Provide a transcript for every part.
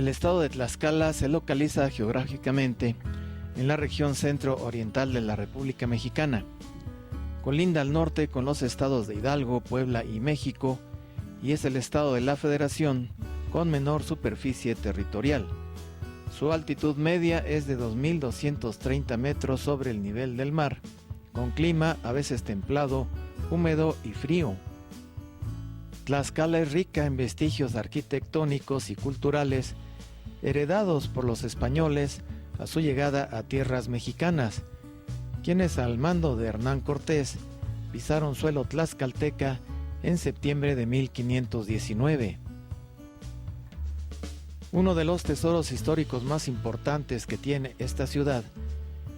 El estado de Tlaxcala se localiza geográficamente en la región centro-oriental de la República Mexicana. Colinda al norte con los estados de Hidalgo, Puebla y México, y es el estado de la Federación con menor superficie territorial. Su altitud media es de 2.230 metros sobre el nivel del mar, con clima a veces templado, húmedo y frío. Tlaxcala es rica en vestigios arquitectónicos y culturales heredados por los españoles a su llegada a tierras mexicanas, quienes al mando de Hernán Cortés pisaron suelo tlaxcalteca en septiembre de 1519. Uno de los tesoros históricos más importantes que tiene esta ciudad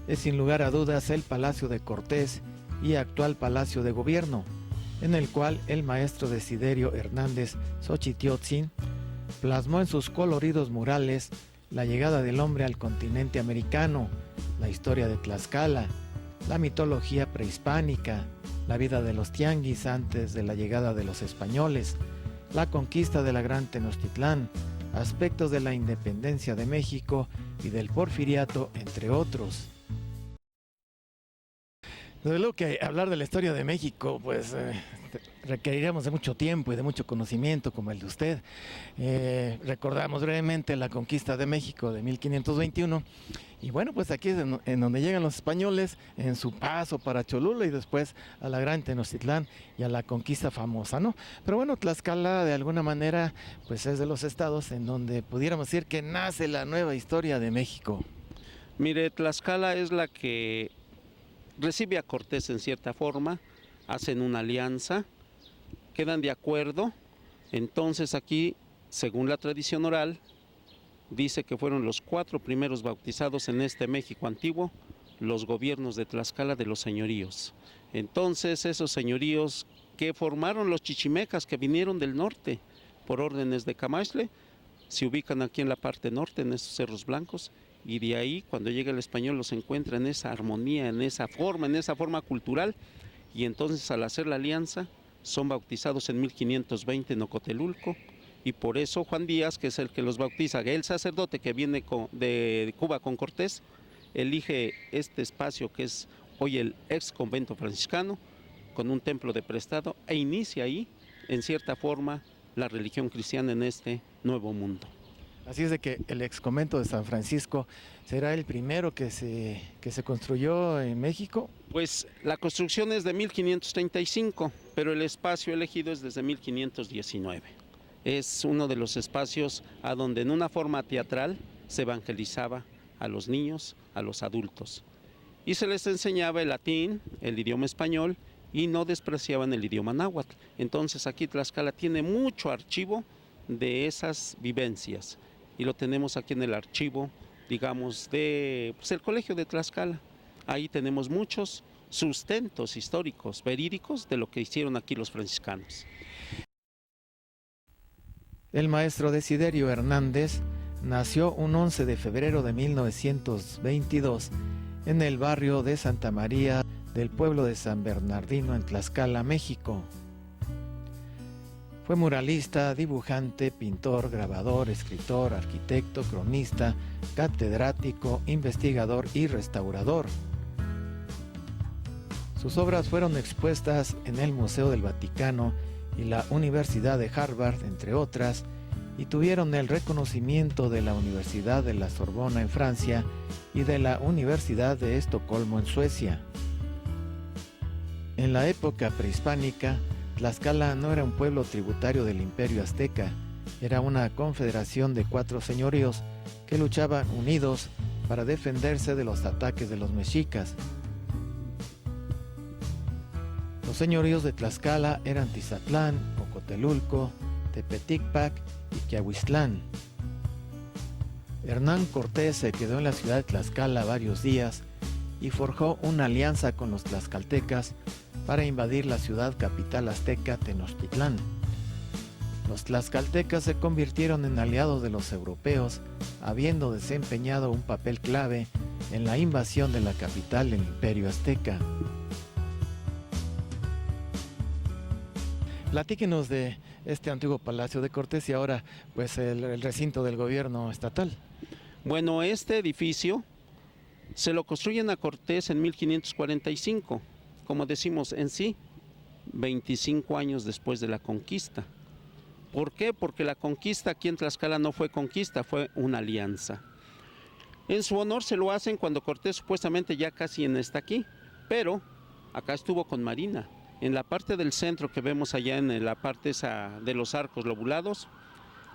es sin lugar a dudas el Palacio de Cortés y actual Palacio de Gobierno, en el cual el maestro Desiderio Hernández Xochitiotzin plasmó en sus coloridos murales la llegada del hombre al continente americano, la historia de Tlaxcala, la mitología prehispánica, la vida de los tianguis antes de la llegada de los españoles, la conquista de la Gran Tenochtitlán, aspectos de la independencia de México y del porfiriato, entre otros. Desde luego que hablar de la historia de México, pues requeriríamos de mucho tiempo y de mucho conocimiento como el de usted. Recordamos brevemente la conquista de México de 1521 y bueno, pues aquí es en donde llegan los españoles en su paso para Cholula y después a la Gran Tenochtitlán y a la conquista famosa, ¿no? Pero bueno, Tlaxcala de alguna manera pues es de los estados en donde pudiéramos decir que nace la nueva historia de México. Mire, Tlaxcala es la que recibe a Cortés en cierta forma, hacen una alianza, quedan de acuerdo, entonces aquí, según la tradición oral, dice que fueron los 4 primeros bautizados en este México antiguo, los gobiernos de Tlaxcala de los señoríos. Entonces esos señoríos que formaron los chichimecas que vinieron del norte por órdenes de Camaxtle, se ubican aquí en la parte norte, en estos cerros blancos, y de ahí cuando llega el español los encuentra en esa armonía, en esa forma cultural, y entonces al hacer la alianza son bautizados en 1520 en Ocotelulco, y por eso Juan Díaz, que es el que los bautiza, el sacerdote que viene de Cuba con Cortés, elige este espacio que es hoy el ex convento franciscano, con un templo de prestado, e inicia ahí, en cierta forma, la religión cristiana en este nuevo mundo. Así es de que el ex convento de San Francisco será el primero que se construyó en México. Pues la construcción es de 1535, pero el espacio elegido es desde 1519. Es uno de los espacios a donde en una forma teatral se evangelizaba a los niños, a los adultos. Y se les enseñaba el latín, el idioma español, y no despreciaban el idioma náhuatl. Entonces aquí Tlaxcala tiene mucho archivo de esas vivencias. Y lo tenemos aquí en el archivo, digamos, de el Colegio de Tlaxcala. Ahí tenemos muchos sustentos históricos, verídicos, de lo que hicieron aquí los franciscanos. El maestro Desiderio Hernández nació un 11 de febrero de 1922 en el barrio de Santa María del pueblo de San Bernardino en Tlaxcala, México. Fue muralista, dibujante, pintor, grabador, escritor, arquitecto, cronista, catedrático, investigador y restaurador. Sus obras fueron expuestas en el Museo del Vaticano y la Universidad de Harvard, entre otras, y tuvieron el reconocimiento de la Universidad de la Sorbona en Francia y de la Universidad de Estocolmo en Suecia. En la época prehispánica, Tlaxcala no era un pueblo tributario del Imperio Azteca, era una confederación de 4 señoríos que luchaban unidos para defenderse de los ataques de los mexicas. Los señoríos de Tlaxcala eran Tizatlán, Ocotelulco, Tepeticpac y Quiahuiztlán. Hernán Cortés se quedó en la ciudad de Tlaxcala varios días y forjó una alianza con los tlaxcaltecas para invadir la ciudad capital azteca Tenochtitlán. Los tlaxcaltecas se convirtieron en aliados de los europeos, habiendo desempeñado un papel clave en la invasión de la capital del Imperio Azteca. Platíquenos de este antiguo Palacio de Cortés y ahora pues el recinto del gobierno estatal. Bueno, este edificio se lo construyen a Cortés en 1545, como decimos en sí, 25 años después de la conquista. ¿Por qué? Porque la conquista aquí en Tlaxcala no fue conquista, fue una alianza. En su honor se lo hacen cuando Cortés supuestamente ya casi está aquí, pero acá estuvo con Marina. En la parte del centro que vemos allá en la parte esa de los arcos lobulados,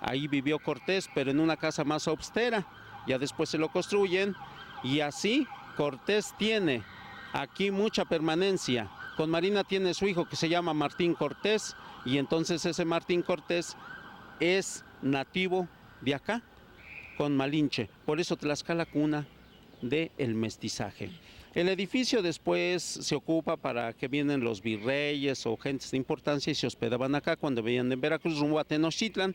ahí vivió Cortés, pero en una casa más austera. Ya después se lo construyen y así Cortés tiene aquí mucha permanencia. Con Marina tiene su hijo que se llama Martín Cortés y entonces ese Martín Cortés es nativo de acá, con Malinche, por eso Tlaxcala cuna del mestizaje. El edificio después se ocupa para que vienen los virreyes o gentes de importancia y se hospedaban acá cuando venían de Veracruz rumbo a Tenochtitlan.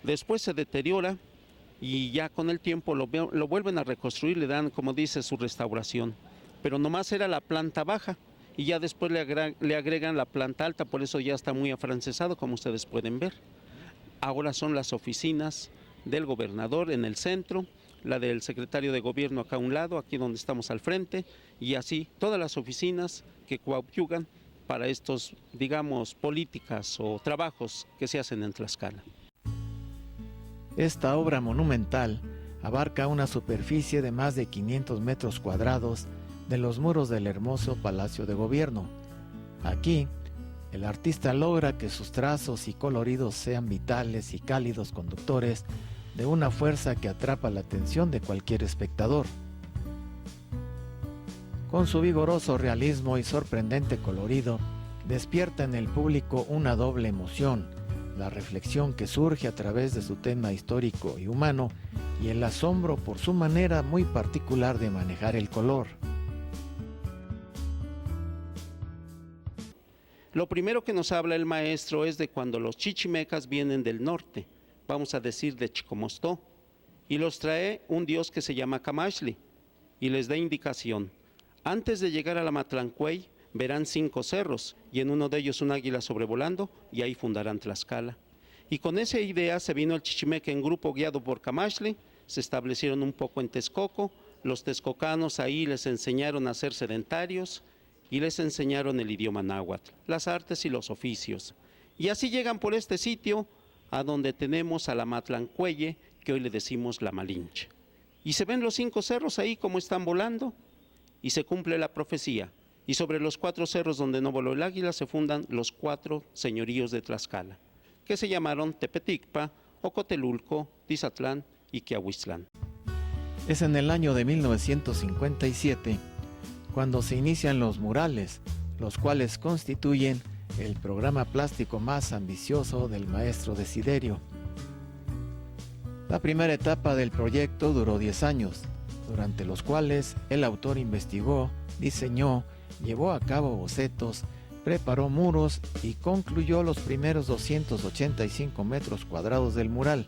Después se deteriora y ya con el tiempo lo vuelven a reconstruir, le dan, como dice, su restauración. Pero nomás era la planta baja y ya después le agregan la planta alta, por eso ya está muy afrancesado, como ustedes pueden ver. Ahora son las oficinas del gobernador en el centro, la del secretario de gobierno acá a un lado, aquí donde estamos al frente, y así todas las oficinas que coadyuvan para estos, digamos, políticas o trabajos que se hacen en Tlaxcala. Esta obra monumental abarca una superficie de más de 500 metros cuadrados de los muros del hermoso Palacio de Gobierno. Aquí, el artista logra que sus trazos y coloridos sean vitales y cálidos conductores de una fuerza que atrapa la atención de cualquier espectador. Con su vigoroso realismo y sorprendente colorido, despierta en el público una doble emoción, la reflexión que surge a través de su tema histórico y humano y el asombro por su manera muy particular de manejar el color. Lo primero que nos habla el maestro es de cuando los chichimecas vienen del norte, vamos a decir de Chicomostó, y los trae un dios que se llama Camachli, y les da indicación. Antes de llegar a la Matlancuey, verán 5 cerros, y en uno de ellos un águila sobrevolando, y ahí fundarán Tlaxcala. Y con esa idea se vino el chichimeca en grupo guiado por Camachli, se establecieron un poco en Texcoco, los texcocanos ahí les enseñaron a ser sedentarios, y les enseñaron el idioma náhuatl, las artes y los oficios. Y así llegan por este sitio a donde tenemos a la Matlancueye, que hoy le decimos la Malinche. Y se ven los 5 cerros ahí como están volando, y se cumple la profecía. Y sobre los 4 cerros donde no voló el águila se fundan los 4 señoríos de Tlaxcala, que se llamaron Tepeticpa, Ocotelulco, Tizatlán y Quiahuiztlán. Es en el año de 1957 cuando se inician los murales, los cuales constituyen el programa plástico más ambicioso del maestro Desiderio. La primera etapa del proyecto duró 10 años, durante los cuales el autor investigó, diseñó, llevó a cabo bocetos, preparó muros y concluyó los primeros 285 metros cuadrados del mural,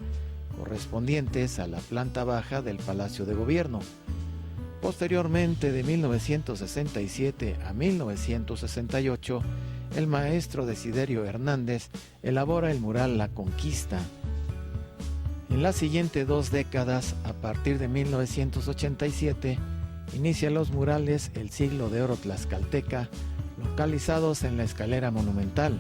correspondientes a la planta baja del Palacio de Gobierno. Posteriormente, de 1967 a 1968, el maestro Desiderio Hernández elabora el mural La Conquista. En las siguientes 2 décadas, a partir de 1987, inicia los murales El Siglo de Oro Tlaxcalteca, localizados en la escalera monumental.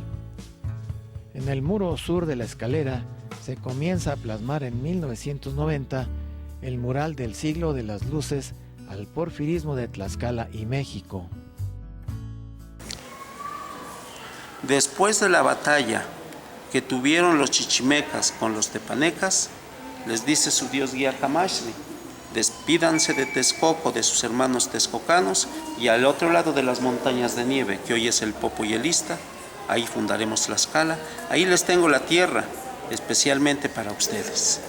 En el muro sur de la escalera se comienza a plasmar en 1990 el mural del Siglo de las Luces al porfirismo de Tlaxcala y México. Después de la batalla que tuvieron los chichimecas con los tepanecas, les dice su dios guía Camachli: despídanse de Texcoco, de sus hermanos texcocanos, y al otro lado de las montañas de nieve, que hoy es el Popo y el Ista, ahí fundaremos Tlaxcala, ahí les tengo la tierra, especialmente para ustedes.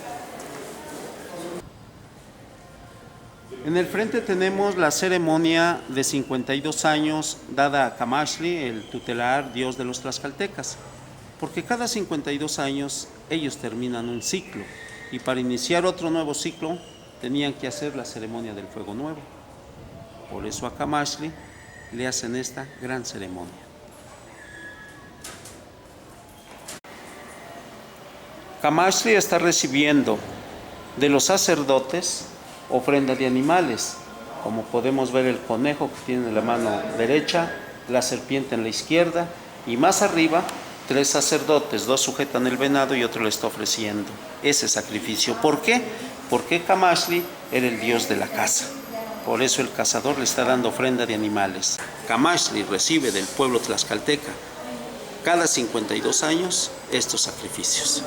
En el frente tenemos la ceremonia de 52 años dada a Camachli, el tutelar dios de los tlaxcaltecas, porque cada 52 años ellos terminan un ciclo, y para iniciar otro nuevo ciclo tenían que hacer la ceremonia del fuego nuevo. Por eso a Camachli le hacen esta gran ceremonia. Camaxtli está recibiendo de los sacerdotes ofrenda de animales, como podemos ver el conejo que tiene en la mano derecha, la serpiente en la izquierda, y más arriba 3 sacerdotes, 2 sujetan el venado y otro le está ofreciendo ese sacrificio. ¿Por qué? Porque Camaxtli era el dios de la caza. Por eso el cazador le está dando ofrenda de animales. Camaxtli recibe del pueblo tlaxcalteca cada 52 años estos sacrificios.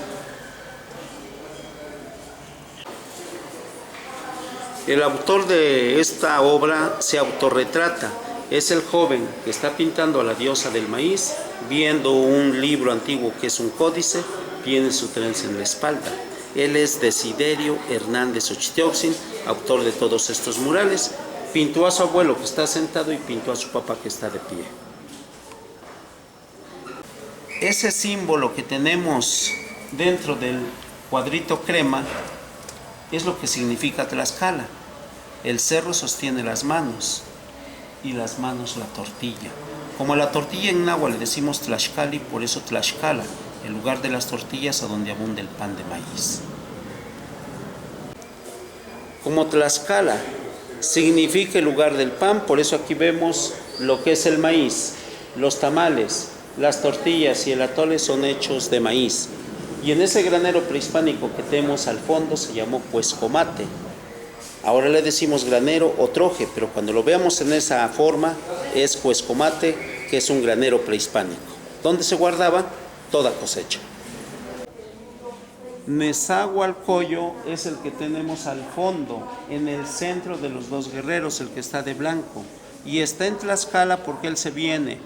El autor de esta obra se autorretrata. Es el joven que está pintando a la diosa del maíz, viendo un libro antiguo que es un códice, tiene su trenza en la espalda. Él es Desiderio Hernández Ochtioxin, autor de todos estos murales. Pintó a su abuelo que está sentado y pintó a su papá que está de pie. Ese símbolo que tenemos dentro del cuadrito crema es lo que significa Tlaxcala. El cerro sostiene las manos y las manos la tortilla. Como a la tortilla en náhuatl le decimos Tlaxcali, por eso Tlaxcala, el lugar de las tortillas a donde abunda el pan de maíz. Como Tlaxcala significa el lugar del pan, por eso aquí vemos lo que es el maíz. Los tamales, las tortillas y el atole son hechos de maíz. Y en ese granero prehispánico que tenemos al fondo se llamó Cuescomate. Ahora le decimos granero o troje, pero cuando lo veamos en esa forma es Cuescomate, que es un granero prehispánico, donde se guardaba toda cosecha. Nezahualcóyotl es el que tenemos al fondo, en el centro de los 2 guerreros, el que está de blanco, y está en Tlaxcala porque él se viene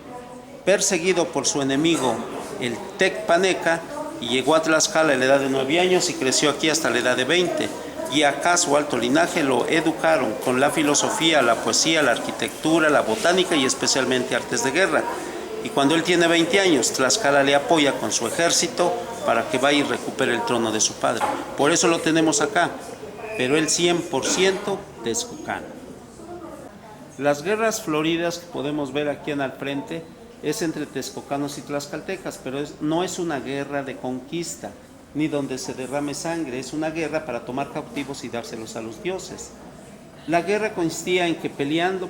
perseguido por su enemigo, el Tecpaneca, y llegó a Tlaxcala a la edad de 9 años y creció aquí hasta la edad de 20. Y acá su alto linaje lo educaron con la filosofía, la poesía, la arquitectura, la botánica y especialmente artes de guerra. Y cuando él tiene 20 años, Tlaxcala le apoya con su ejército para que vaya y recupere el trono de su padre. Por eso lo tenemos acá, pero él 100% texcocano. Las guerras floridas que podemos ver aquí en al frente es entre texcocanos y tlaxcaltecas, pero no es una guerra de conquista, ni donde se derrame sangre, es una guerra para tomar cautivos y dárselos a los dioses. La guerra consistía en que peleando,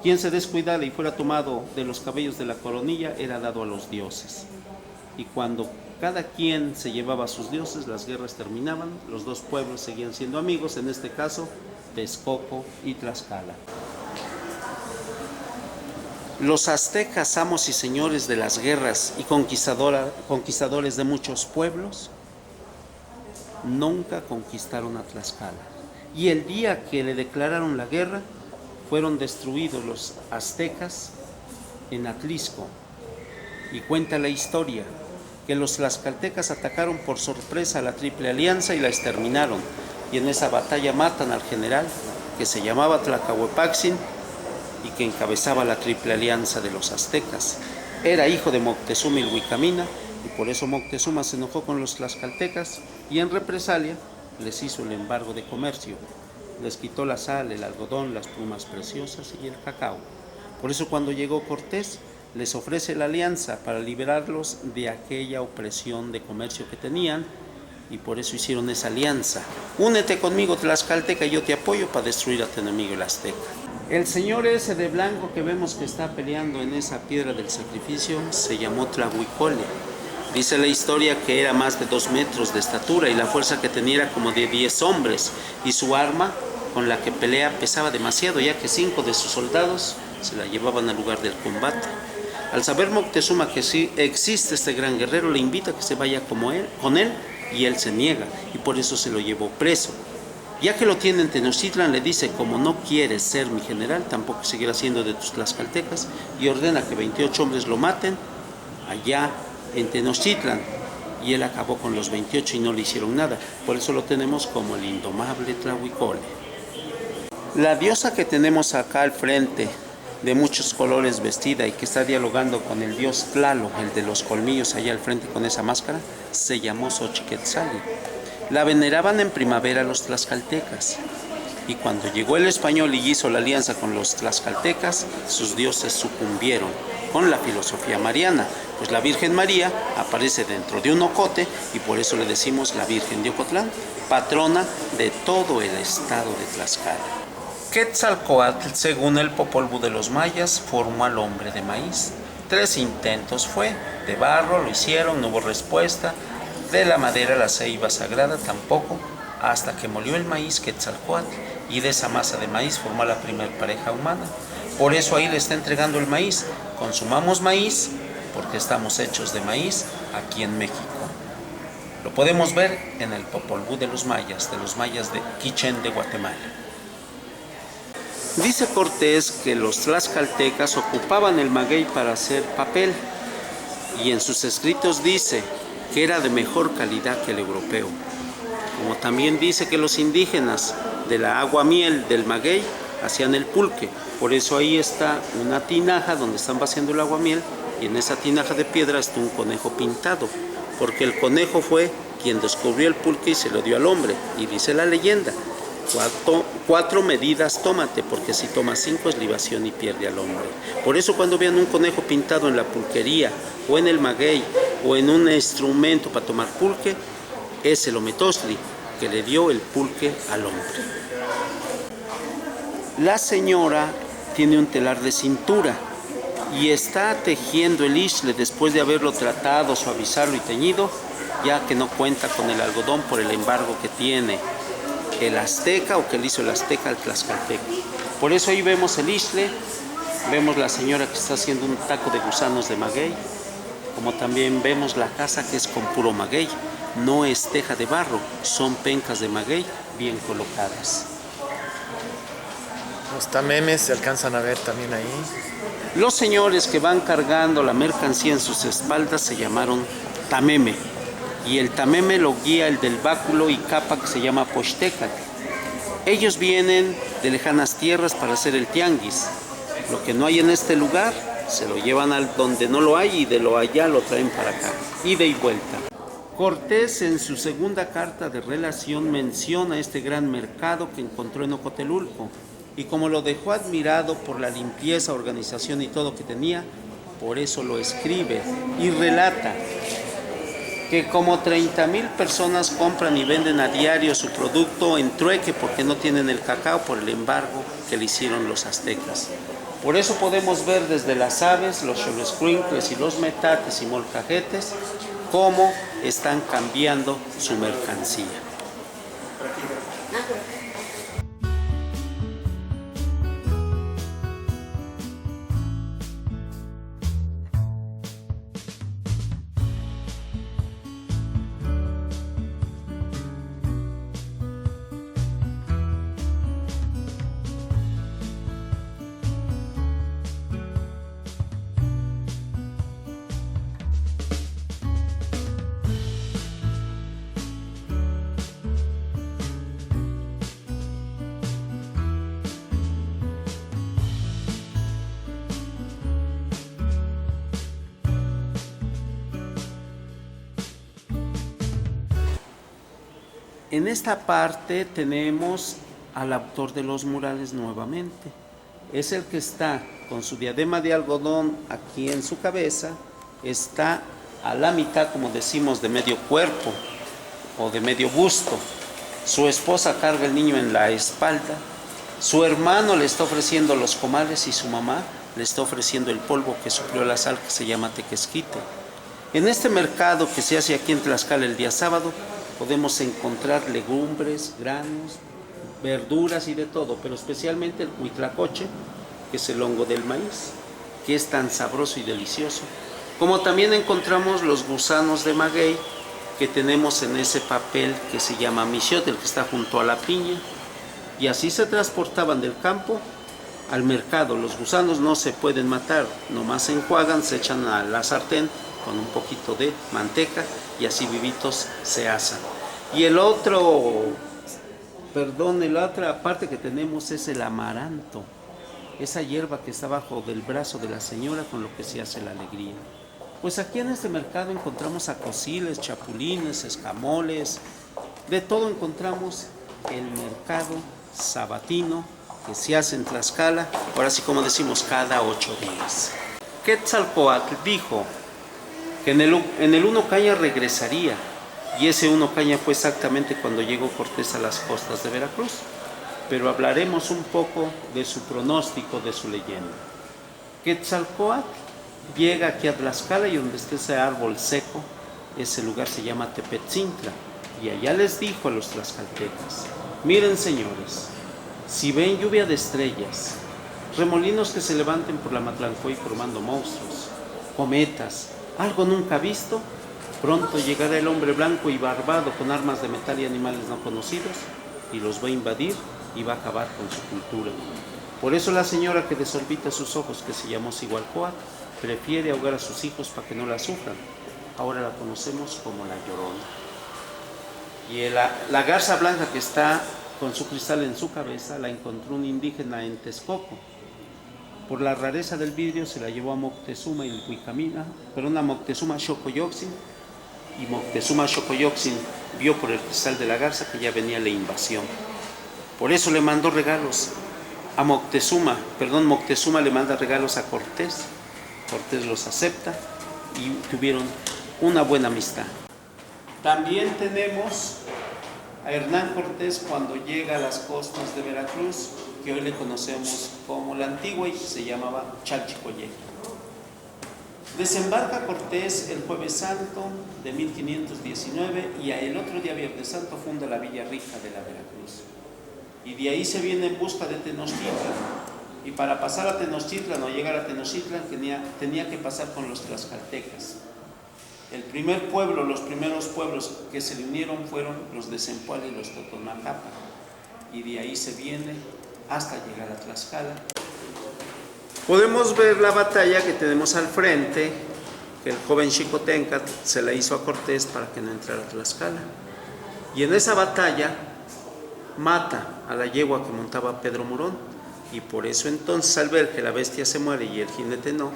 quien se descuidara y fuera tomado de los cabellos de la coronilla era dado a los dioses. Y cuando cada quien se llevaba a sus dioses, las guerras terminaban, los 2 pueblos seguían siendo amigos, en este caso Texcoco y Tlaxcala. Los aztecas, amos y señores de las guerras y conquistadores de muchos pueblos, nunca conquistaron a Tlaxcala. Y el día que le declararon la guerra, fueron destruidos los aztecas en Atlisco. Y cuenta la historia que los tlaxcaltecas atacaron por sorpresa a la Triple Alianza y la exterminaron. Y en esa batalla matan al general que se llamaba Tlacahuepaxin y que encabezaba la Triple Alianza de los aztecas. Era hijo de Moctezuma Ilhuicamina y por eso Moctezuma se enojó con los tlaxcaltecas y en represalia les hizo el embargo de comercio. Les quitó la sal, el algodón, las plumas preciosas y el cacao. Por eso cuando llegó Cortés les ofrece la alianza para liberarlos de aquella opresión de comercio que tenían y por eso hicieron esa alianza. Únete conmigo tlaxcalteca y yo te apoyo para destruir a tu enemigo el azteca. El señor ese de blanco que vemos que está peleando en esa piedra del sacrificio se llamó Tlahuicole. Dice la historia que era más de 2 metros de estatura y la fuerza que tenía era como de 10 hombres y su arma con la que pelea pesaba demasiado, ya que 5 de sus soldados se la llevaban al lugar del combate. Al saber Moctezuma que sí existe este gran guerrero, le invita a que se vaya con él y él se niega y por eso se lo llevó preso. Ya que lo tiene en Tenochtitlan, le dice, como no quieres ser mi general, tampoco seguirás siendo de tus tlaxcaltecas, y ordena que 28 hombres lo maten allá en Tenochtitlan. Y él acabó con los 28 y no le hicieron nada. Por eso lo tenemos como el indomable Tlahuicole. La diosa que tenemos acá al frente, de muchos colores vestida y que está dialogando con el dios Tlaloc, el de los colmillos allá al frente con esa máscara, se llamó Xochiquetzali. La veneraban en primavera los tlaxcaltecas. Y cuando llegó el español y hizo la alianza con los tlaxcaltecas, sus dioses sucumbieron con la filosofía mariana, pues la Virgen María aparece dentro de un ocote y por eso le decimos la Virgen de Ocotlán, patrona de todo el estado de Tlaxcala. Quetzalcóatl, según el Popol Vuh de los mayas, formó al hombre de maíz. 3 intentos fue, de barro lo hicieron, no hubo respuesta, de la madera la ceiba sagrada tampoco, hasta que molió el maíz Quetzalcóatl y de esa masa de maíz formó la primer pareja humana. Por eso ahí le está entregando el maíz. Consumamos maíz porque estamos hechos de maíz aquí en México. Lo podemos ver en el Popol Vuh de los mayas de Chichén de Guatemala. Dice Cortés que los tlaxcaltecas ocupaban el maguey para hacer papel y en sus escritos dice que era de mejor calidad que el europeo. Como también dice que los indígenas de la agua miel del maguey hacían el pulque. Por eso ahí está una tinaja donde están vaciando el agua miel y en esa tinaja de piedra está un conejo pintado, porque el conejo fue quien descubrió el pulque y se lo dio al hombre. Y dice la leyenda, 4 medidas tómate, porque si tomas 5 es libación y pierde al hombre. Por eso cuando vean un conejo pintado en la pulquería o en el maguey o en un instrumento para tomar pulque, es el Ometosli que le dio el pulque al hombre. La señora tiene un telar de cintura y está tejiendo el ixtle después de haberlo tratado, suavizarlo y teñido, ya que no cuenta con el algodón por el embargo que tiene el azteca o que le hizo el azteca al tlaxcalteca. Por eso ahí vemos el ixtle, vemos la señora que está haciendo un taco de gusanos de maguey, como también vemos la casa que es con puro maguey. No es teja de barro, son pencas de maguey bien colocadas. Los tamemes se alcanzan a ver también ahí. Los señores que van cargando la mercancía en sus espaldas se llamaron tameme. Y el tameme lo guía el del báculo y capa que se llama poxtecatl. Ellos vienen de lejanas tierras para hacer el tianguis. Lo que no hay en este lugar se lo llevan al donde no lo hay y de lo allá lo traen para acá. Ida y vuelta. Cortés en su segunda carta de relación menciona este gran mercado que encontró en Ocotelulco y como lo dejó admirado por la limpieza, organización y todo que tenía, por eso lo escribe y relata que como 30,000 personas compran y venden a diario su producto en trueque porque no tienen el cacao por el embargo que le hicieron los aztecas. Por eso podemos ver desde las aves, los xoloscuincles y los metates y molcajetes cómo están cambiando su mercancía. En esta parte tenemos al autor de los murales nuevamente. Es el que está con su diadema de algodón aquí en su cabeza, está a la mitad, como decimos, de medio cuerpo o de medio busto. Su esposa carga el niño en la espalda, su hermano le está ofreciendo los comales y su mamá le está ofreciendo el polvo que suplió la sal que se llama tequesquite. En este mercado que se hace aquí en Tlaxcala el día sábado, podemos encontrar legumbres, granos, verduras y de todo, pero especialmente el huitlacoche, que es el hongo del maíz, que es tan sabroso y delicioso. Como también encontramos los gusanos de maguey que tenemos en ese papel que se llama michiote, el que está junto a la piña. Y así se transportaban del campo al mercado. Los gusanos no se pueden matar, nomás se enjuagan, se echan a la sartén con un poquito de manteca y así vivitos se asan. Y la otra parte que tenemos es el amaranto, esa hierba que está bajo del brazo de la señora con lo que se hace la alegría. Pues aquí en este mercado encontramos acosiles, chapulines, escamoles, de todo encontramos. El mercado sabatino que se hace en Tlaxcala, ahora sí como decimos, cada 8 días. Quetzalcóatl dijo que en el Uno Caña regresaría, y ese Uno Caña fue exactamente cuando llegó Cortés a las costas de Veracruz. Pero hablaremos un poco de su pronóstico, de su leyenda. Quetzalcóatl llega aquí a Tlaxcala y donde está ese árbol seco, ese lugar se llama Tepetzintla, y allá les dijo a los tlaxcaltecas: miren señores, si ven lluvia de estrellas, remolinos que se levanten por la Matlancoy formando monstruos, cometas, algo nunca visto, pronto llegará el hombre blanco y barbado con armas de metal y animales no conocidos y los va a invadir y va a acabar con su cultura. Por eso la señora que desorbita sus ojos, que se llamó Cihualcóatl, prefiere ahogar a sus hijos para que no la sufran. Ahora la conocemos como la Llorona. Y la garza blanca que está con su cristal en su cabeza la encontró un indígena en Texcoco. Por la rareza del vidrio se la llevó a Moctezuma y Huicamina, a Moctezuma Xocoyotzin, y Moctezuma Xocoyotzin vio por el cristal de la garza que ya venía la invasión. Por eso le mandó regalos a Moctezuma le manda regalos a Cortés. Cortés los acepta y tuvieron una buena amistad. También tenemos a Hernán Cortés cuando llega a las costas de Veracruz, que hoy le conocemos como la Antigua y que se llamaba Chalchicoyec. Desembarca Cortés el Jueves Santo de 1519 y el otro día, Viernes Santo, funda la Villa Rica de la Veracruz. Y de ahí se viene en busca de Tenochtitlan. Y para pasar a Tenochtitlan o llegar a Tenochtitlan tenía que pasar con los tlaxcaltecas. El primer pueblo, los primeros pueblos que se le unieron fueron los de Zempoala y los Totonacapa. Y de ahí se viene hasta llegar a Tlaxcala. Podemos ver la batalla que tenemos al frente, que el joven Xicoténcatl se la hizo a Cortés para que no entrara a Tlaxcala. Y en esa batalla mata a la yegua que montaba Pedro Morón, y por eso entonces al ver que la bestia se muere y el jinete no,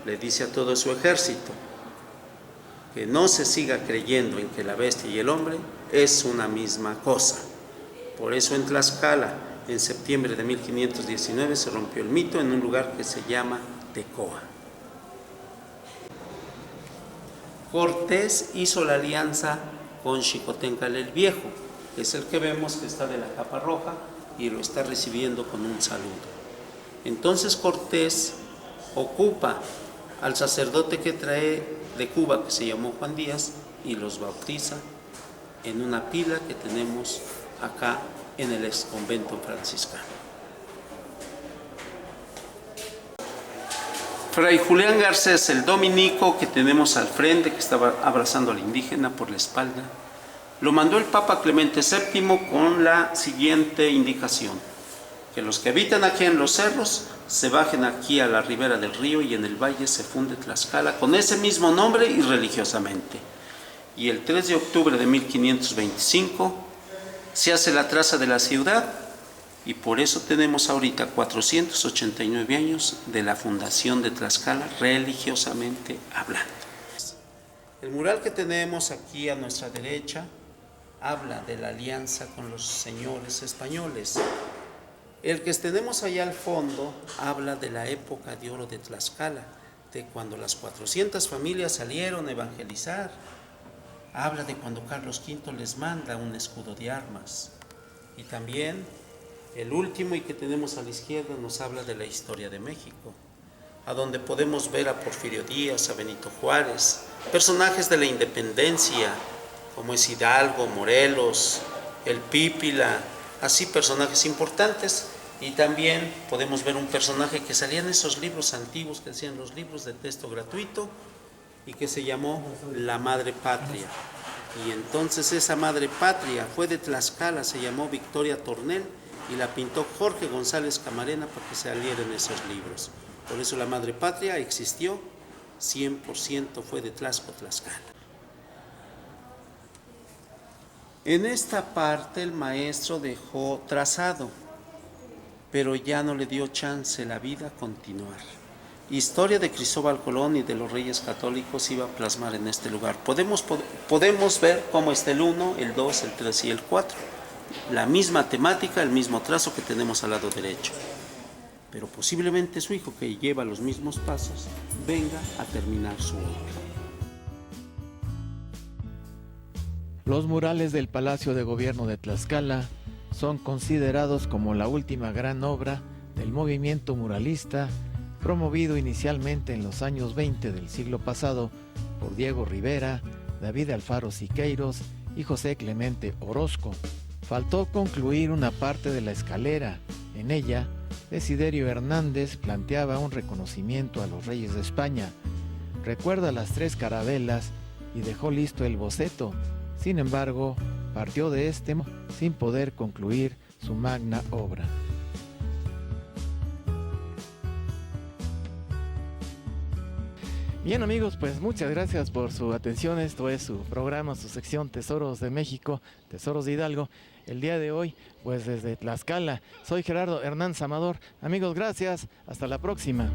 le dice a todo su ejército que no se siga creyendo en que la bestia y el hombre es una misma cosa. Por eso en Tlaxcala, en septiembre de 1519, se rompió el mito en un lugar que se llama Tecoa. Cortés hizo la alianza con Xicoténcatl el Viejo, que es el que vemos que está de la capa roja y lo está recibiendo con un saludo. Entonces Cortés ocupa al sacerdote que trae de Cuba, que se llamó Juan Díaz, y los bautiza en una pila que tenemos acá en el ex convento franciscano. Fray Julián Garcés, el dominico que tenemos al frente, que estaba abrazando al indígena por la espalda, lo mandó el Papa Clemente VII con la siguiente indicación: que los que habitan aquí en los cerros se bajen aquí a la ribera del río y en el valle se funde Tlaxcala con ese mismo nombre y religiosamente. Y el 3 de octubre de 1525 se hace la traza de la ciudad y por eso tenemos ahorita 489 años de la fundación de Tlaxcala religiosamente hablando. El mural que tenemos aquí a nuestra derecha habla de la alianza con los señores españoles. El que tenemos allá al fondo habla de la época de oro de Tlaxcala, de cuando las 400 familias salieron a evangelizar. Habla de cuando Carlos V les manda un escudo de armas. Y también el último y que tenemos a la izquierda nos habla de la historia de México, a donde podemos ver a Porfirio Díaz, a Benito Juárez, personajes de la independencia, como es Hidalgo, Morelos, el Pípila, así personajes importantes. Y también podemos ver un personaje que salía en esos libros antiguos que decían los libros de texto gratuito y que se llamó la Madre Patria. Y entonces esa Madre Patria fue de Tlaxcala, se llamó Victoria Tornel y la pintó Jorge González Camarena para que saliera en esos libros. Por eso la Madre Patria existió, 100% fue de Tlaxcala. En esta parte el maestro dejó trazado, pero ya no le dio chance la vida a continuar. Historia de Cristóbal Colón y de los Reyes Católicos iba a plasmar en este lugar. Podemos ver cómo está el 1, el 2, el 3 y el 4, la misma temática, el mismo trazo que tenemos al lado derecho. Pero posiblemente su hijo, que lleva los mismos pasos, venga a terminar su obra. Los murales del Palacio de Gobierno de Tlaxcala son considerados como la última gran obra del movimiento muralista, promovido inicialmente en los años 20 del siglo pasado por Diego Rivera, David Alfaro Siqueiros y José Clemente Orozco. Faltó concluir una parte de la escalera. En ella, Desiderio Hernández planteaba un reconocimiento a los reyes de España. Recuerda las 3 carabelas y dejó listo el boceto. Sin embargo, partió de este sin poder concluir su magna obra. Bien amigos, pues muchas gracias por su atención. Esto es su programa, su sección Tesoros de México, Tesoros de Hidalgo. El día de hoy, pues desde Tlaxcala. Soy Gerardo Hernández Amador. Amigos, gracias. Hasta la próxima.